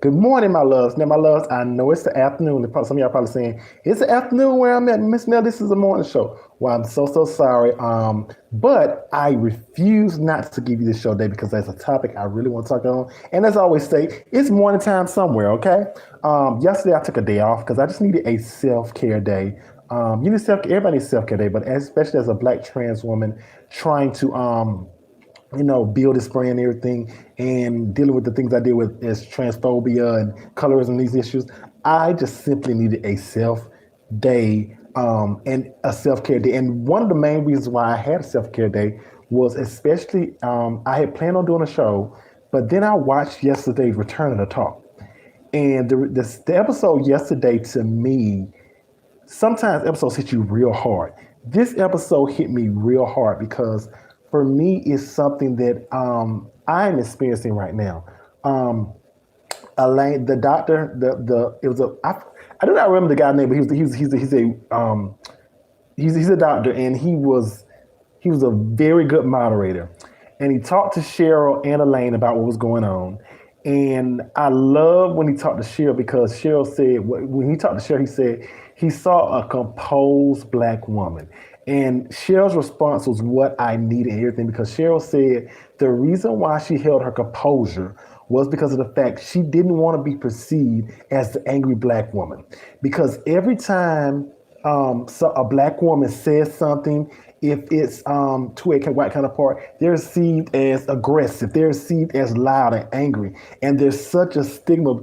Good morning, my loves. Now, my loves, I know it's the afternoon. Some of y'all probably saying, it's the afternoon where I'm at. Miss Mel, this is a morning show. Well, I'm so sorry. But I refuse not to give you this show day because there's a topic I really want to talk on. And as I always say, it's morning time somewhere, okay? Yesterday, I took a day off because I just needed a self-care day. You need everybody needs self-care day, but especially as a black trans woman trying to build this brand and everything and dealing with the things I deal with as transphobia and colorism, these issues, I just simply needed a self day and a self care day. And one of the main reasons why I had a self care day was especially I had planned on doing a show, but then I watched yesterday's Return of the Talk. And the episode yesterday to me, sometimes episodes hit you real hard. This episode hit me real hard because for me it's something that I'm experiencing right now. Elaine, the doctor, the it was a I do not remember the guy's name, but he's a doctor, and he was a very good moderator, and he talked to Cheryl and Elaine about what was going on. And I love when he talked to Cheryl because Cheryl said when he talked to Cheryl, he said he saw a composed black woman. And Cheryl's response was what I needed and everything because Cheryl said the reason why she held her composure was because of the fact she didn't want to be perceived as the angry black woman. Because every time a black woman says something, if it's to a white counterpart, they're perceived as aggressive, they're perceived as loud and angry. And there's such a stigma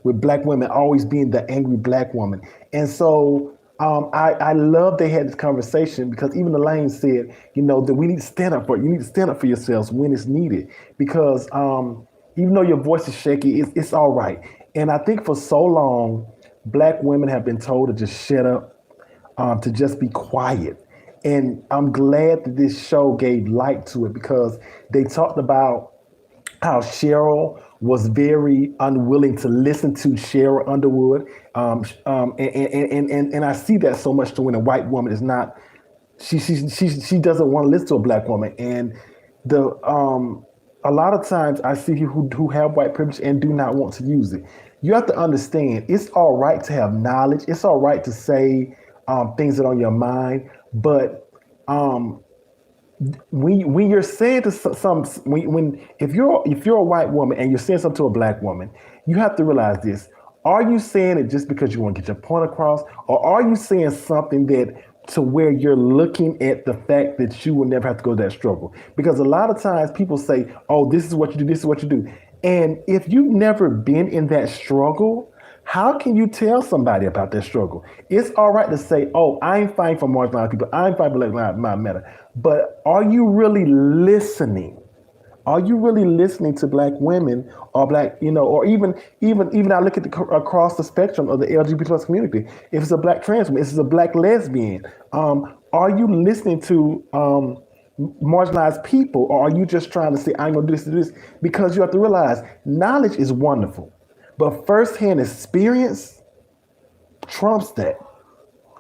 with black women always being the angry black woman. And so I love they had this conversation because even Elaine said, that we need to stand up for it. You need to stand up for yourselves when it's needed because even though your voice is shaky, it's all right. And I think for so long, black women have been told to just shut up, to just be quiet. And I'm glad that this show gave light to it because they talked about how Cheryl was very unwilling to listen to Cheryl Underwood. And I see that so much to when a white woman is not, she doesn't want to listen to a black woman. And the a lot of times I see people who have white privilege and do not want to use it. You have to understand it's all right to have knowledge. It's all right to say things that are on your mind, but when you're saying to if you're a white woman and you're saying something to a black woman, you have to realize this: are you saying it just because you want to get your point across, or are you saying something that to where you're looking at the fact that you will never have to go that struggle? Because a lot of times people say, "Oh, this is what you do. This is what you do," and if you've never been in that struggle, how can you tell somebody about their struggle? It's all right to say, "Oh, I'm fighting for marginalized people. I'm fighting for Black Lives Matter." But are you really listening? Are you really listening to black women or black, or even I look at across the spectrum of the LGBT plus community. If it's a black trans woman, if it's a black lesbian, are you listening to marginalized people, or are you just trying to say, "I'm gonna do this"? Because you have to realize knowledge is wonderful, but firsthand experience trumps that.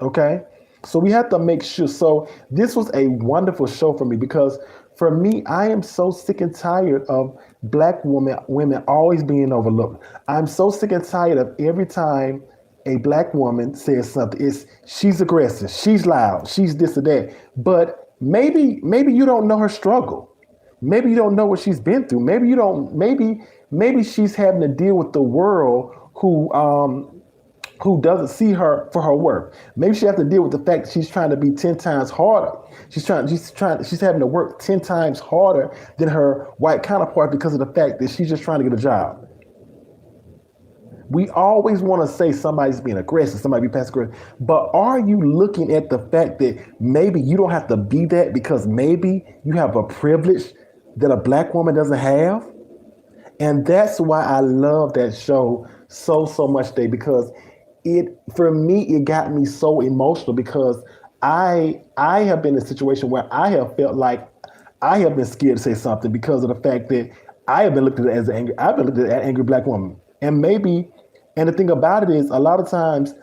Okay. So we have to make sure. So this was a wonderful show for me because for me, I am so sick and tired of black women always being overlooked. I'm so sick and tired of every time a black woman says something, she's aggressive, she's loud, she's this or that. But maybe you don't know her struggle. Maybe you don't know what she's been through. Maybe you don't. Maybe she's having to deal with the world who doesn't see her for her worth. Maybe she has to deal with the fact that she's trying to be 10 times harder. She's having to work 10 times harder than her white counterpart because of the fact that she's just trying to get a job. We always want to say somebody's being aggressive, somebody be passive aggressive, but are you looking at the fact that maybe you don't have to be that because maybe you have a privilege that a black woman doesn't have? And that's why I love that show so much today because for me it got me so emotional because I have been in a situation where I have felt like I have been scared to say something because of the fact that I have been looked at as I've been looked at as an angry black woman. And the thing about it is a lot of times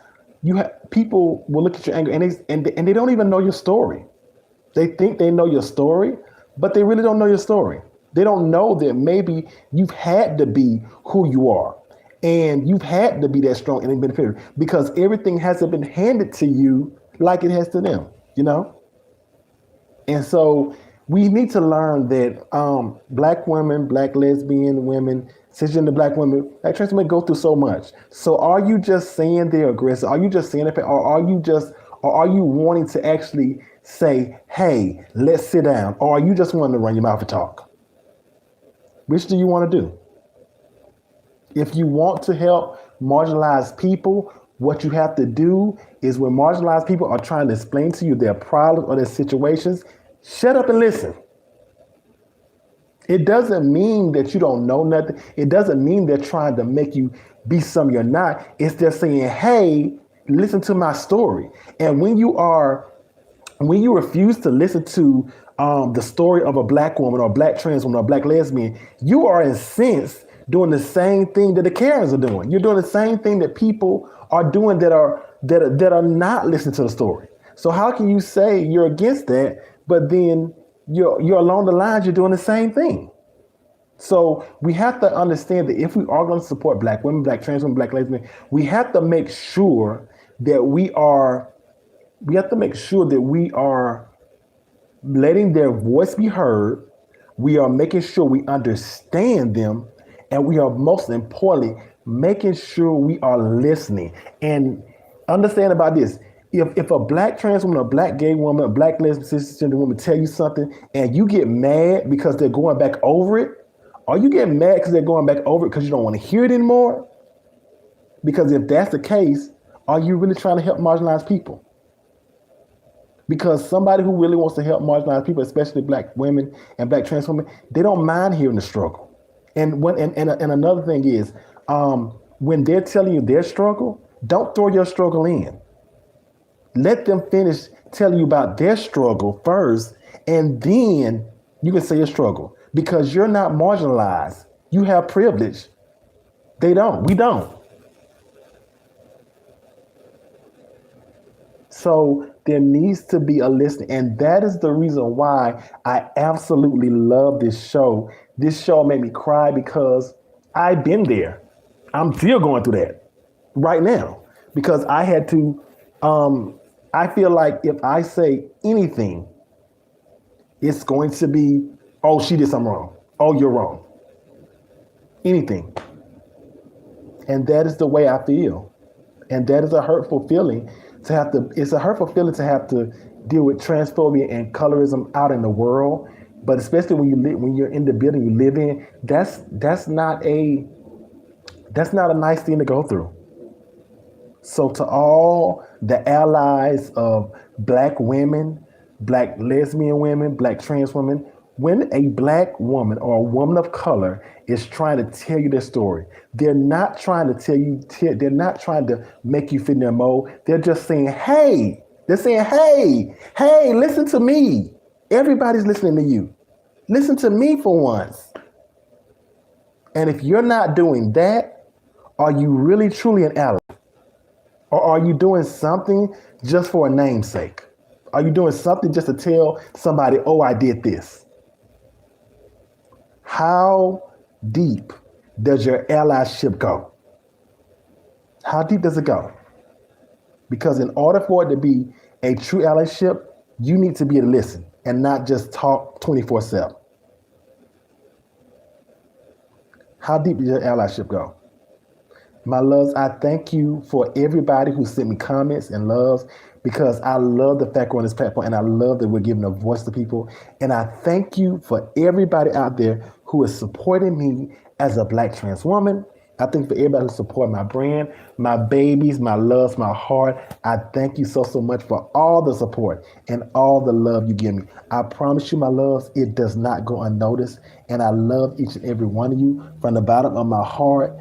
people will look at your anger and they don't even know your story. They think they know your story, but they really don't know your story. They don't know that maybe you've had to be who you are. And you've had to be that strong and beneficiary because everything hasn't been handed to you like it has to them, you know? And so we need to learn that black women, black lesbian women, cisgender black women, black trans women go through so much. So are you just saying they're aggressive? Are you just saying it, or are you wanting to actually say, hey, let's sit down? Or are you just wanting to run your mouth and talk? Which do you want to do? If you want to help marginalized people, what you have to do is when marginalized people are trying to explain to you their problems or their situations, shut up and listen. It doesn't mean that you don't know nothing. It doesn't mean they're trying to make you be something you're not. It's they're saying, hey, listen to my story. And when you refuse to listen to the story of a black woman or a black trans woman or a black lesbian, you are in a sense doing the same thing that the Karens are doing. You're doing the same thing that people are doing that are not listening to the story. So how can you say you're against that, but then you're along the lines, you're doing the same thing? So we have to understand that if we are going to support black women, black trans women, black lesbian, we have to make sure that we are letting their voice be heard. We are making sure we understand them, and we are most importantly making sure we are listening. And understand about this: if a black trans woman, a black gay woman, a black lesbian, cisgender woman tell you something, and you get mad because they're going back over it, are you getting mad because they're going back over it because you don't want to hear it anymore? Because if that's the case, are you really trying to help marginalized people? Because somebody who really wants to help marginalized people, especially black women and black trans women, they don't mind hearing the struggle. And another thing is, when they're telling you their struggle, don't throw your struggle in. Let them finish telling you about their struggle first, and then you can say your struggle. Because you're not marginalized. You have privilege. They don't. We don't. So there needs to be a listening. And that is the reason why I absolutely love this show. This show made me cry because I've been there. I'm still going through that right now because I had to, I feel like if I say anything, it's going to be, oh, she did something wrong. Oh, you're wrong. Anything. And that is the way I feel. And that is a hurtful feeling to have to, it's a hurtful feeling to have to deal with transphobia and colorism out in the world. But especially when you're in the building you live in, that's not a nice thing to go through. So to all the allies of black women, black lesbian women, black trans women, when a black woman or a woman of color is trying to tell you their story, they're not trying they're not trying to make you fit in their mold. They're just saying, hey, listen to me. Everybody's listening to you. Listen to me for once. And if you're not doing that, are you really truly an ally? Or are you doing something just for a namesake? Are you doing something just to tell somebody, oh, I did this? How deep does your allyship go? How deep does it go? Because in order for it to be a true allyship, you need to be able to listen and not just talk 24/7. How deep does your allyship go? My loves, I thank you for everybody who sent me comments and loves, because I love the fact we're on this platform and I love that we're giving a voice to people. And I thank you for everybody out there who is supporting me as a black trans woman. I thank for everybody who support my brand, my babies, my loves, my heart. I thank you so much for all the support and all the love you give me. I promise you, my loves, it does not go unnoticed. And I love each and every one of you from the bottom of my heart.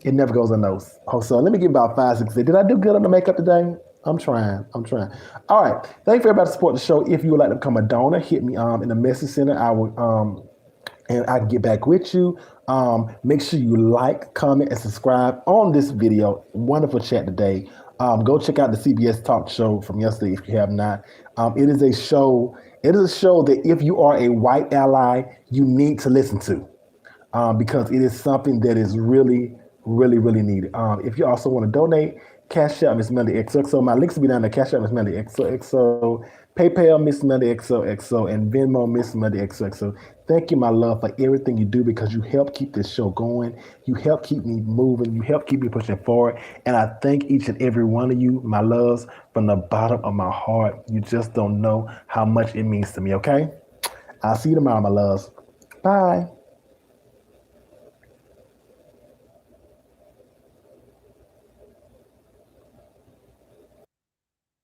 It never goes unnoticed. So let me give about 5 seconds. Did I do good on the makeup today? I'm trying. All right. Thank you for everybody to support the show. If you would like to become a donor, hit me in the message center. I will and I can get back with you. Make sure you like, comment, and subscribe on this video. Wonderful chat today. Go check out the CBS Talk show from yesterday if you have not. It is a show that if you are a white ally, you need to listen to, because it is something that is really Really, really need it. If you also want to donate, Cash App Miss Melody XOXO. My links will be down there. Cash App Miss Melody XOXO, PayPal Miss Melody XOXO, and Venmo Miss Melody XOXO. Thank you, my love, for everything you do because you help keep this show going. You help keep me moving. You help keep me pushing forward. And I thank each and every one of you, my loves, from the bottom of my heart. You just don't know how much it means to me, okay? I'll see you tomorrow, my loves. Bye.